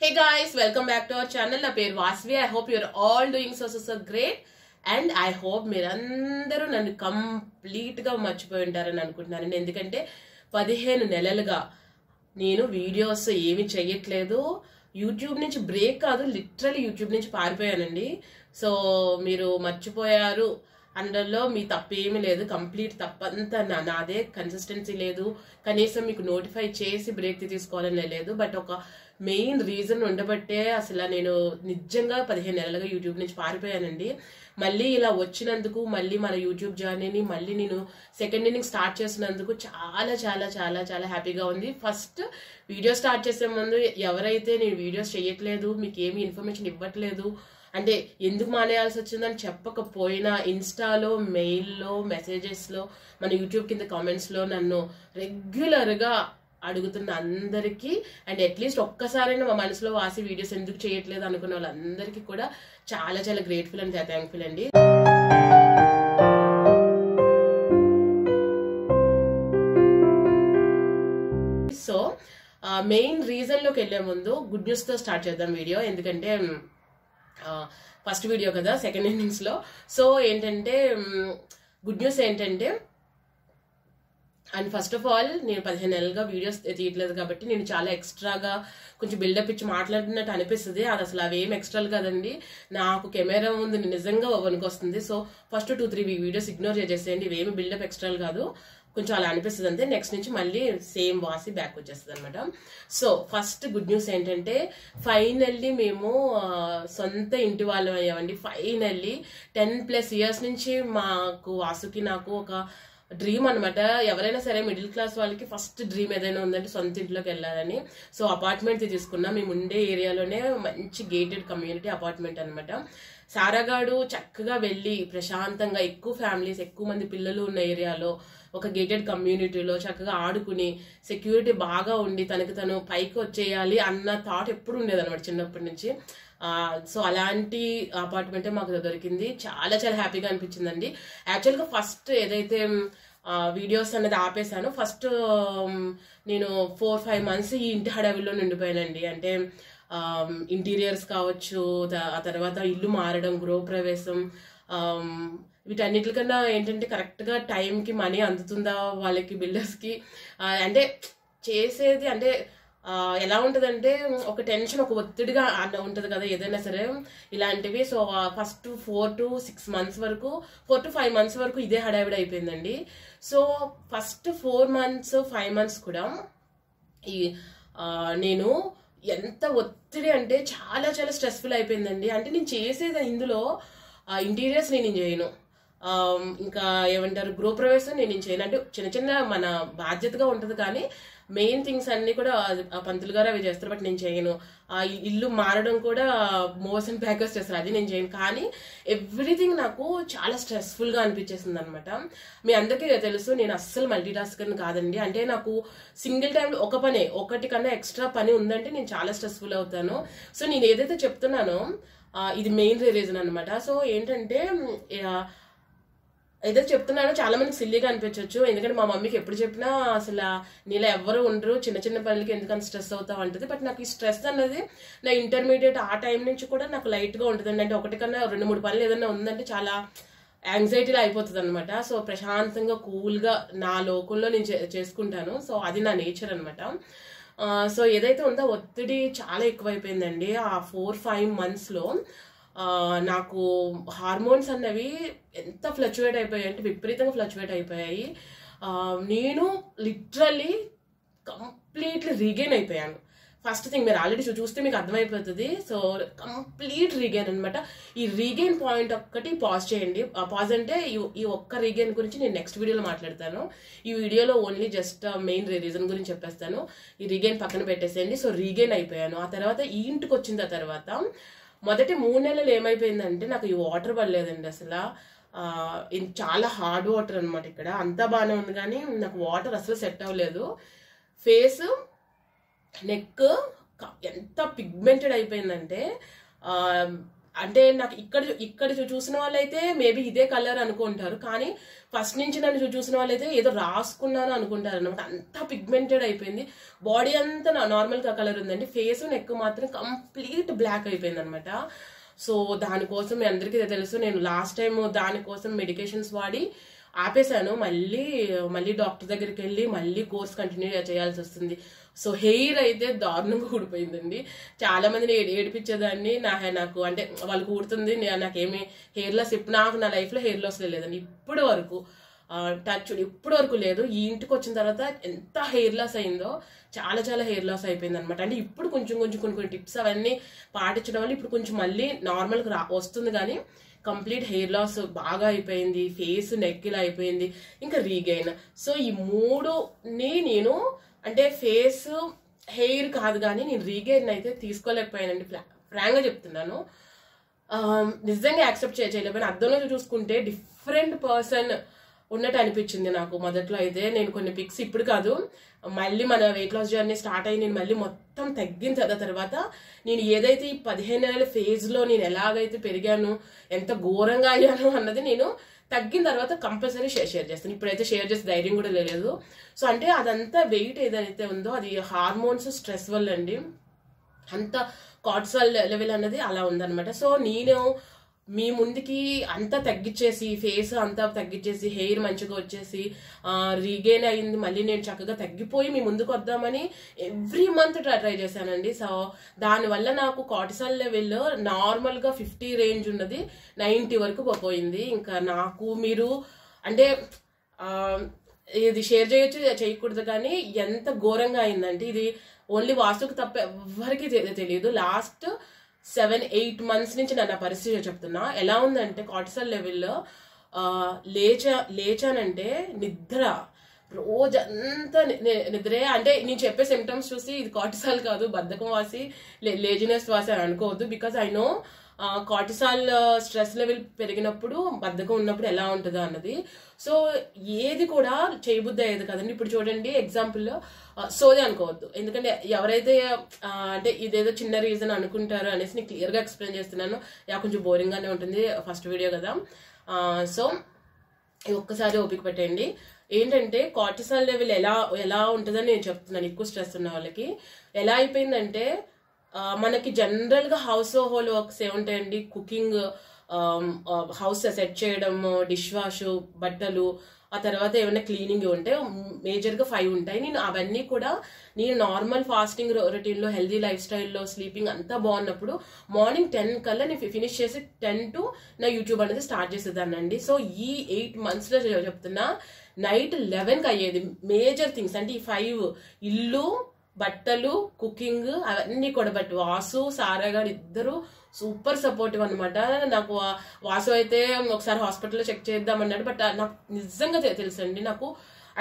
Hey guys, welcome back to our channel. Na peru Vasvi. I hope you're all doing so great. And I hope మీరందరూ నన్ను complete గా మర్చిపోయి ఉంటారని అనుకుంటున్నాను. ఎందుకంటే 15 నెలలుగా నేను వీడియోస్ ఏమి చేయట్లేదు. యూట్యూబ్ నుంచి బ్రేక్ కాదు, లిటరల్లీ యూట్యూబ్ నుంచి పారిపోయానండి. సో మీరు మర్చిపోయారు అందులో మీ తప్పేమీ లేదు. కంప్లీట్ తప్పంతా నాదే. కన్సిస్టెన్సీ లేదు, కనీసం మీకు నోటిఫై చేసి బ్రేక్ తీసుకోవాలని లేదు. బట్ ఒక మెయిన్ రీజన్ ఉండబట్టే అసలు నేను నిజంగా 15 నెలలుగా యూట్యూబ్ నుంచి పారిపోయానండి. మళ్ళీ ఇలా వచ్చినందుకు, మళ్ళీ మన యూట్యూబ్ జర్నీని మళ్ళీ నేను సెకండ్ ఇన్నింగ్ స్టార్ట్ చేసినందుకు చాలా చాలా చాలా చాలా హ్యాపీగా ఉంది. ఫస్ట్ వీడియో స్టార్ట్ చేసే ముందు ఎవరైతే నేను వీడియోస్ చేయట్లేదు, మీకు ఏమి ఇన్ఫర్మేషన్ ఇవ్వట్లేదు, అంటే ఎందుకు మానేయాల్సి వచ్చిందని చెప్పకపోయినా ఇన్స్టాలో, మెయిల్లో, మెసేజెస్లో, మన యూట్యూబ్ కింద కామెంట్స్లో నన్ను రెగ్యులర్గా అడుగుతున్న అందరికీ అండ్ అట్లీస్ట్ ఒక్కసారైనా మా మనసులో వాసి వీడియోస్ ఎందుకు చేయట్లేదు అనుకున్న వాళ్ళందరికీ కూడా చాలా చాలా గ్రేట్ఫుల్ అండ్ థ్యాంక్ఫుల్ అండి. సో మెయిన్ రీజన్ లోకి వెళ్లే ముందు గుడ్ న్యూస్ తో స్టార్ట్ చేద్దాం వీడియో. ఎందుకంటే ఫస్ట్ వీడియో కదా సెకండ్ ఇన్నింగ్స్ లో. సో ఏంటంటే గుడ్ న్యూస్ ఏంటంటే, అండ్ ఫస్ట్ ఆఫ్ ఆల్ నేను 15 నెలలుగా వీడియోస్ తీయట్లేదు కాబట్టి నేను చాలా ఎక్స్ట్రాగా కొంచెం బిల్డప్ ఇచ్చి మాట్లాడినట్టు అనిపిస్తుంది. అది అసలు అవేం ఎక్స్ట్రాలు కాదండి. నాకు కెమెరా ముందు నిజంగా వస్తుంది. సో ఫస్ట్ 2-3 వీడియోస్ ఇగ్నోర్ చేసేయండి. ఇవేమి బిల్డప్ ఎక్స్ట్రాలు కాదు, కొంచెం అలా అనిపిస్తుంది అంతే. నెక్స్ట్ నుంచి మళ్ళీ సేమ్ వాసి బ్యాక్ వచ్చేస్తుంది అనమాట. సో ఫస్ట్ గుడ్ న్యూస్ ఏంటంటే, ఫైనల్లీ మేము సొంత ఇంటి వాళ్ళం అయ్యామండి. ఫైనల్లీ 10+ ఇయర్స్ నుంచి మాకు వాసుకి నాకు ఒక డ్రీమ్ అనమాట. ఎవరైనా సరే మిడిల్ క్లాస్ వాళ్ళకి ఫస్ట్ డ్రీమ్ ఏదైనా ఉందంటే సొంత ఇంట్లోకి వెళ్ళాలని. సో అపార్ట్మెంట్ తీసుకున్నాం. మేము ఉండే ఏరియాలోనే మంచి గేటెడ్ కమ్యూనిటీ అపార్ట్మెంట్ అనమాట. సారాగాడు చక్కగా వెళ్ళి ప్రశాంతంగా, ఎక్కువ ఫ్యామిలీస్, ఎక్కువ మంది పిల్లలు ఉన్న ఏరియాలో, ఒక గేటెడ్ కమ్యూనిటీలో చక్కగా ఆడుకుని, సెక్యూరిటీ బాగా ఉండి తనకు తను పైకి వచ్చేయాలి అన్న థాట్ ఎప్పుడు ఉండేది అనమాట చిన్నప్పటి నుంచి. సో అలాంటి అపార్ట్మెంటే మాకు దొరికింది. చాలా చాలా హ్యాపీగా అనిపించిందండి. యాక్చువల్గా ఫస్ట్ ఏదైతే వీడియోస్ అన్నది ఆపేశాను, ఫస్ట్ నేను 4-5 మంత్స్ ఈ ఇంటి హడావిలో నిండిపోయానండి. అంటే ఇంటీరియర్స్ కావచ్చు, ఆ తర్వాత ఇల్లు మారడం, గృహప్రవేశం, వీటన్నిటికన్నా ఏంటంటే కరెక్ట్గా టైంకి మనీ అందుతుందా వాళ్ళకి, బిల్డర్స్కి, అంటే చేసేది అంటే ఎలా ఉంటుందంటే ఒక టెన్షన్, ఒక ఒత్తిడిగా ఉంటుంది కదా ఏదైనా సరే ఇలాంటివి. సో ఫస్ట్ 4-6 మంత్స్ వరకు, 4-5 మంత్స్ వరకు ఇదే హడావిడి అయిపోయిందండి. సో ఫస్ట్ 4 మంత్స్ 5 మంత్స్ కూడా ఈ నేను ఎంత ఒత్తిడి అంటే చాలా చాలా స్ట్రెస్ఫుల్ అయిపోయిందండి. అంటే నేను చేసేది ఇందులో ఇంటీరియర్స్ నేను చేయను, ఇంకా ఏమంటారు గృహప్రవేశం నేను చేయను. అంటే చిన్న చిన్న మన బాధ్యతగా ఉంటుంది, కానీ మెయిన్ థింగ్స్ అన్ని కూడా పంతులు గారు అవి చేస్తారు, బట్ నేను చేయను. ఆ ఇల్లు మారడం కూడా మూవర్స్ అండ్ ప్యాకర్స్ చేస్తారు, అది నేను చేయను. కానీ ఎవ్రీథింగ్ నాకు చాలా స్ట్రెస్ఫుల్ గా అనిపించేసింది అనమాట. మీ అందరికీ తెలుసు నేను అస్సలు మల్టీ టాస్కర్ కాదండి. అంటే నాకు సింగిల్ టైంలో ఒక పనే, ఒకటి కన్నా ఎక్స్ట్రా పని ఉందంటే నేను చాలా స్ట్రెస్ఫుల్ అవుతాను. సో నేను ఏదైతే చెప్తున్నానో ఇది మెయిన్ రీజన్ అనమాట. సో ఏంటంటే ఏదైతే చెప్తున్నానో చాలా మందికి సిల్లీగా అనిపించవచ్చు. ఎందుకంటే మా మమ్మీకి ఎప్పుడు చెప్పినా అసలు నీలో ఎవరు ఉండరు, చిన్న చిన్న పనులకి ఎందుకంత స్ట్రెస్ అవుతావు అంటది. బట్ నాకు ఈ స్ట్రెస్ అన్నది నా ఇంటర్మీడియట్ ఆ టైం నుంచి కూడా నాకు లైట్ గా ఉంటుందండి. అంటే ఒకటి కన్నా 2-3 పనులు ఏదైనా ఉందంటే చాలా యాంగ్జైటీలో అయిపోతుంది అనమాట. సో ప్రశాంతంగా కూల్గా నా లోకంలో నేను చేసుకుంటాను. సో అది నా నేచర్ అనమాట. సో ఏదైతే ఉందో ఒత్తిడి చాలా ఎక్కువైపోయిందండి. ఆ 4-5 మంత్స్లో నాకు హార్మోన్స్ అన్నవి ఎంత ఫ్లక్చువేట్ అయిపోయాయి అంటే విపరీతంగా ఫ్లక్చువేట్ అయిపోయాయి. నేను లిటరల్లీ కంప్లీట్లీ రీగెయిన్ అయిపోయాను. ఫస్ట్ థింగ్ మీరు ఆల్రెడీ చూస్తే మీకు అర్థమైపోతుంది. సో కంప్లీట్ రీగెయిన్ అనమాట. ఈ రీగెయిన్ పాయింట్ ఒక్కటి పాజ్ చేయండి. పాజ్ అంటే ఈ ఒక్క రీగెయిన్ గురించి నేను నెక్స్ట్ వీడియోలో మాట్లాడతాను. ఈ వీడియోలో ఓన్లీ జస్ట్ మెయిన్ రీజన్ గురించి చెప్పేస్తాను. ఈ రీగెయిన్ పక్కన పెట్టేసేయండి. సో రీగెయిన్ అయిపోయాను. ఆ తర్వాత ఈ ఇంటికి వచ్చిన తర్వాత మొదటి 3 నెలలు ఏమైపోయిందంటే నాకు ఈ వాటర్ పడలేదండి. అసలు చాలా హార్డ్ వాటర్ అనమాట. ఇక్కడ అంతా బాగానే ఉంది, కానీ నాకు వాటర్ అసలు సెట్ అవ్వలేదు. ఫేస్, నెక్ ఎంత పిగ్మెంటెడ్ అయిపోయిందంటే అంటే నాకు ఇక్కడ చూసిన వాళ్ళైతే మేబీ ఇదే కలర్ అనుకుంటారు, కానీ ఫస్ట్ నుంచి నన్ను చూసిన వాళ్ళైతే ఏదో రాసుకున్నాను అనుకుంటారు అనమాట. అంతా పిగ్మెంటెడ్ అయిపోయింది, బాడీ అంతా నార్మల్ గా కలర్ ఉందండి, ఫేస్ నెక్ మాత్రం కంప్లీట్ బ్లాక్ అయిపోయింది అనమాట. సో దానికోసం మీ అందరికీ తెలుసు, నేను లాస్ట్ టైం దానికోసం మెడికేషన్స్ వాడి ఆపేశాను. మళ్ళీ డాక్టర్ దగ్గరికి వెళ్ళి మళ్ళీ కోర్స్ కంటిన్యూ చేయాల్సి వస్తుంది. సో హెయిర్ అయితే దారుణంగా ఊడిపోయిందండి. చాలా మందిని ఏడిపించేదాన్ని, నాకు అంటే వాళ్ళకి ఊడుతుంది, నాకేమి హెయిర్ లాస్ ఇప్పుడు నాకు నా లైఫ్ లో హెయిర్ లాస్ లేదండి ఇప్పటి వరకు, ఇప్పటి వరకు లేదు. ఈ ఇంటికి వచ్చిన తర్వాత ఎంత హెయిర్ లాస్ అయిందో, చాలా హెయిర్ లాస్ అయిపోయింది అనమాట. అంటే ఇప్పుడు కొంచెం కొన్ని టిప్స్ అవన్నీ పాటించడం వల్ల ఇప్పుడు కొంచెం మళ్ళీ నార్మల్గా వస్తుంది, కానీ కంప్లీట్ హెయిర్ లాస్ బాగా అయిపోయింది, ఫేస్ నెక్ ఇలా అయిపోయింది, ఇంకా రీగైన్. సో ఈ మూడుని నేను అంటే ఫేస్ హెయిర్ కాదు కానీ నేను రీగైన్ అయితే తీసుకోలేకపోయానండి, ఫ్రాంక్ గా చెప్తున్నాను. నిజంగా యాక్సెప్ట్ చేయలేకపోయినా. అద్దంలో చూసుకుంటే డిఫరెంట్ పర్సన్ ఉన్నట్టు అనిపించింది నాకు మొదట్లో అయితే. నేను కొన్ని పిక్స్ ఇప్పుడు కాదు, మళ్ళీ మన వెయిట్ లాస్ జర్నీ స్టార్ట్ అయ్యి నేను మళ్ళీ మొత్తం తగ్గిన తర్వాత నేను ఏదైతే ఈ 15 నెలల ఫేజ్ లో నేను ఎలాగైతే పెరిగాను, ఎంత ఘోరంగా అయ్యాను అన్నది నేను తగ్గిన తర్వాత కంపల్సరీ షేర్ చేస్తాను. ఇప్పుడైతే షేర్ చేసే ధైర్యం కూడా లేదు. సో అంటే అదంతా వెయిట్ ఏదైతే ఉందో అది హార్మోన్స్ స్ట్రెస్ వల్ల అండి, అంత కార్టిసాల్ లెవెల్ అన్నది అలా ఉందన్నమాట. సో నేను మీ ముందుకి అంతా తగ్గించేసి, ఫేస్ అంతా తగ్గించేసి, హెయిర్ మంచిగా వచ్చేసి రీగెయిన్ అయింది, మళ్ళీ నేను చక్కగా తగ్గిపోయి మీ ముందుకు వద్దామని ఎవ్రీ మంత్ ట్రై చేశానండి. సో దానివల్ల నాకు కార్టిసాల్ లెవెల్ నార్మల్గా 50 రేంజ్ ఉన్నది 90 వరకు పోయింది. ఇంకా నాకు మీరు అంటే ఇది షేర్ చేయొచ్చు చేయకూడదు, కానీ ఎంత ఘోరంగా అయిందంటే ఇది ఓన్లీ వాస్తుకు తప్ప ఎవ్వరికి తెలియదు. లాస్ట్ 7-8 months నుంచి నా పరిస్థితి చెప్తున్నా. ఎలా ఉందంటే కార్టిసాల్ లెవెల్లో లేచానంటే నిద్ర, రోజంతా నిద్రే. అంటే నేను చెప్పే సిమ్టమ్స్ చూసి ఇది కార్టిసాల్ కాదు, బద్ధకం వాసి లేజినెస్ వాసి అని అనుకోవద్దు. Because I know cortisol stress level పెరిగినప్పుడు, బద్ధకం ఉన్నప్పుడు ఎలా ఉంటుందో అన్నది. సో ఏది కూడా చేయబుద్ధి అయ్యేది కదండి. ఇప్పుడు చూడండి ఎగ్జాంపుల్ సోదే అనుకోవద్దు, ఎందుకంటే ఎవరైతే అంటే ఇదేదో చిన్న రీజన్ అనుకుంటారు అనేసి నేను క్లియర్గా ఎక్స్ప్లెయిన్ చేస్తున్నాను. కొంచెం బోరింగ్ గానే ఉంటుంది, ఫస్ట్ వీడియో కదా. సో ఒక్కసారి ఓపిక పెట్టండి. ఏంటంటే కార్టిసాల్ లెవెల్ ఎలా ఉంటుందని నేను చెప్తున్నాను. ఎక్కువ స్ట్రెస్ ఉన్న వాళ్ళకి ఎలా అయిపోయిందంటే, మనకి జనరల్ గా హౌస్ హోల్డ్ వర్క్స్ ఏముంటాయండి, కుకింగ్, హౌస్ సెట్ చేయడం, డిష్ వాష్, బట్టలు, ఆ తర్వాత ఏమైనా క్లీనింగ్ ఉంటే మేజర్ గా 5 ఉంటాయి. నేను అవన్నీ కూడా నేను నార్మల్ ఫాస్టింగ్ రొటీన్ లో, హెల్దీ లైఫ్ స్టైల్లో, స్లీపింగ్ అంతా బాగున్నప్పుడు మార్నింగ్ 10 కల్లా నేను ఫినిష్ చేసి 10 to నా యూట్యూబ్ అనేది స్టార్ట్ చేసేదానండి. సో ఈ 8 months లో చెప్తున్నా, నైట్ 11కి అయ్యేది మేజర్ థింగ్స్. అంటే ఈ 5 ఇల్లు, బట్టలు, కుకింగ్ అవన్నీ కూడా. బట్ వాసు, సారా గారు ఇద్దరు సూపర్ సపోర్టివ్ అనమాట. నాకు వాసు అయితే ఒకసారి హాస్పిటల్లో చెక్ చేద్దామన్నాడు, బట్ నాకు నిజంగా తెలుసండి, నాకు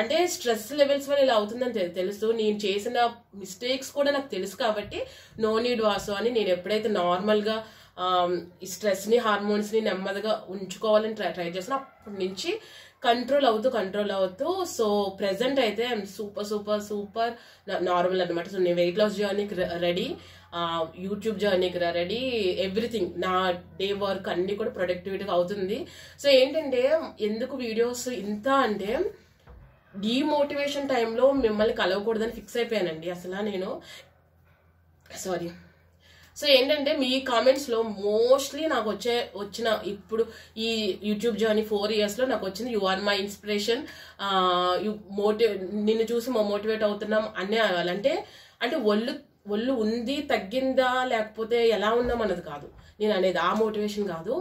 అంటే స్ట్రెస్ లెవెల్స్ వల్ల ఇలా అవుతుందని తెలుసు. నేను చేసిన మిస్టేక్స్ కూడా నాకు తెలుసు కాబట్టి నో నీడ్ వాసు అని నేను ఎప్పుడైతే నార్మల్ గా ఈ స్ట్రెస్ ని, హార్మోన్స్ ని నెమ్మదిగా ఉంచుకోవాలని ట్రై చేసిన, అప్పటి నుంచి కంట్రోల్ అవుతూ సో ప్రెసెంట్ అయితే సూపర్ నార్మల్ అనమాట. సో నేను వెయిట్ లాస్ జర్నీకి రెడీ, యూట్యూబ్ జర్నీకి రెడీ, ఎవ్రీథింగ్, నా డే వర్క్ అన్ని కూడా ప్రొడక్టివిటీగా అవుతుంది. సో ఏంటంటే ఎందుకు వీడియోస్ ఇంత అంటే, డీమోటివేషన్ టైంలో మిమ్మల్ని కలవకూడదని ఫిక్స్ అయిపోయానండి అసలు నేను. సారీ. సో ఏంటంటే మీ కామెంట్స్ లో మోస్ట్లీ నాకు వచ్చిన ఇప్పుడు ఈ యూట్యూబ్ జర్నీ 4 years లో నాకు వచ్చింది, యు ఆర్ మై ఇన్స్పిరేషన్, నిన్ను చూసి మోటివేట్ అవుతున్నాం అనే అనాలంటే, అంటే ఒళ్ళు ఉంది తగ్గిందా లేకపోతే ఎలా ఉన్నాం అన్నది కాదు నేను అనేది, ఆ మోటివేషన్ కాదు.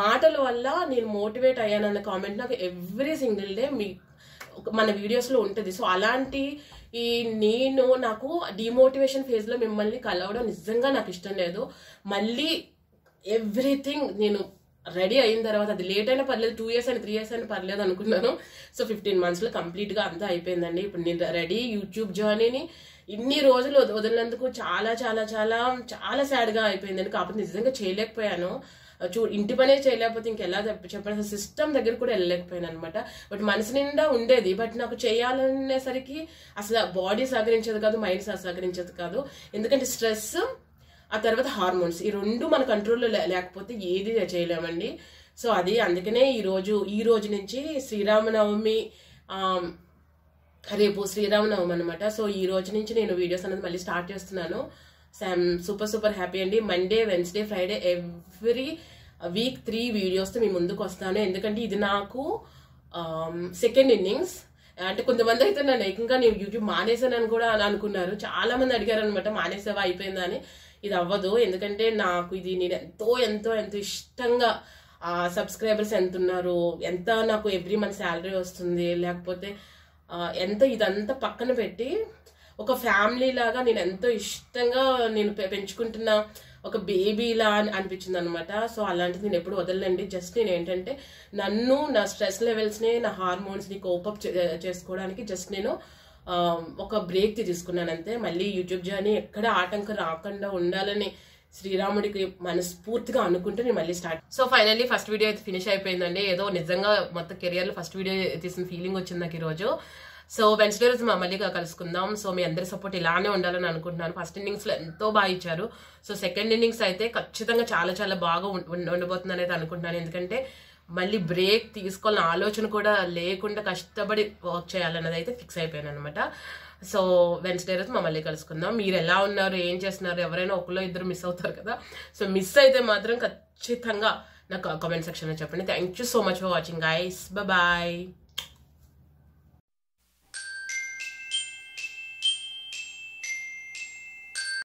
మాటల వల్ల నేను మోటివేట్ అయ్యానన్న కామెంట్ నాకు ఎవ్రీ సింగిల్ డే మన వీడియోస్ లో ఉంటుంది. సో అలాంటి నాకు డిమోటివేషన్ ఫేజ్ లో మిమ్మల్ని కలవడం నిజంగా నాకు ఇష్టం లేదు. మళ్ళీ ఎవ్రీథింగ్ నేను రెడీ అయిన తర్వాత, అది లేట్ అయినా పర్లేదు, 2 years అయినా 3 years అయినా పర్లేదు అనుకున్నాను. సో 15 months లో కంప్లీట్ గా అంతా అయిపోయిందండి. ఇప్పుడు నేను రెడీ. యూట్యూబ్ జర్నీని ఇన్ని రోజులు వదిలినందుకు చాలా సాడ్ గా అయిపోయిందండి. కాకపోతే నిజంగా చేయలేకపోయాను. ఇంటి పనే చేయలేకపోతే ఇంకెలా చెప్పాను, సిస్టమ్ దగ్గర కూడా వెళ్ళలేకపోయాను అనమాట. బట్ మనసు నిండా ఉండేది, బట్ నాకు చేయాలనేసరికి అసలు బాడీ సహకరించేది కాదు, మైండ్ సహకరించేది కాదు. ఎందుకంటే స్ట్రెస్ ఆ తర్వాత హార్మోన్స్. ఈ రెండు మన కంట్రోల్లో లేకపోతే ఏది చేయలేమండి. సో అది అందుకనే ఈ రోజు నుంచి శ్రీరామనవమి, రేపు శ్రీరామనవమి అనమాట. సో ఈ రోజు నుంచి నేను వీడియోస్ అనేది మళ్ళీ స్టార్ట్ చేస్తున్నాను. సూపర్ హ్యాపీ అండి. Monday, Wednesday, Friday every week 3 వీడియోస్తో మీ ముందుకు వస్తాను. ఎందుకంటే ఇది నాకు సెకండ్ ఇన్నింగ్స్. అంటే కొంతమంది అయితే నన్ను ఏకంగా నేను యూట్యూబ్ మానేసానని కూడా అనుకున్నారు. చాలా మంది అడిగారు అనమాట, మానేసావా అయిపోయిందని. ఇది అవ్వదు, ఎందుకంటే నాకు ఇది నేను ఎంతో ఇష్టంగా, సబ్స్క్రైబర్స్ ఎంత ఉన్నారు, ఎంత నాకు ఎవ్రీ మంత్ శాలరీ వస్తుంది, లేకపోతే ఇదంతా పక్కన పెట్టి ఒక ఫ్యామిలీ లాగా నేను ఎంతో ఇష్టంగా నేను పెంచుకుంటున్న ఒక బేబీలా అనిపించింది అనమాట. సో అలాంటిది నేను ఎప్పుడు వదలండి. జస్ట్ నేను ఏంటంటే నన్ను, నా స్ట్రెస్ లెవెల్స్ని, నా హార్మోన్స్ని కోపప్ చేసుకోవడానికి జస్ట్ నేను ఒక బ్రేక్ తీసుకున్నాను అంతే. మళ్ళీ యూట్యూబ్ జర్నీ ఎక్కడ ఆటంకం రాకుండా ఉండాలని శ్రీరాముడికి మనస్ఫూర్తిగా అనుకుంటే నేను మళ్ళీ start. So finally first video అయితే ఫినిష్ అయిపోయిందండి. ఏదో నిజంగా మొత్తం కెరియర్లో ఫస్ట్ వీడియో తీసిన ఫీలింగ్ వచ్చింది నాకు ఈరోజు. సో వెన్స్డే రోజు మళ్ళీ కలుసుకుందాం. సో మీ అందరి సపోర్ట్ ఇలానే ఉండాలని అనుకుంటున్నాను. ఫస్ట్ ఇన్నింగ్స్లో ఎంతో బాగా ఇచ్చారు. సో సెకండ్ ఇన్నింగ్స్ అయితే ఖచ్చితంగా చాలా బాగా ఉండబోతుందని అయితే అనుకుంటున్నాను. ఎందుకంటే మళ్ళీ బ్రేక్ తీసుకోవాలని ఆలోచన కూడా లేకుండా కష్టపడి వర్క్ చేయాలన్నది అయితే ఫిక్స్ అయిపోయాను అనమాట. సో వెన్స్డే రోజు మళ్ళీ కలుసుకుందాం. మీరు ఎలా ఉన్నారు, ఏం చేస్తున్నారు, ఎవరైనా ఒకళ్ళు ఇద్దరు మిస్ అవుతారు కదా. సో మిస్ అయితే మాత్రం ఖచ్చితంగా నాకు కామెంట్ సెక్షన్లో చెప్పండి. Thank you so much for watching guys. Bye.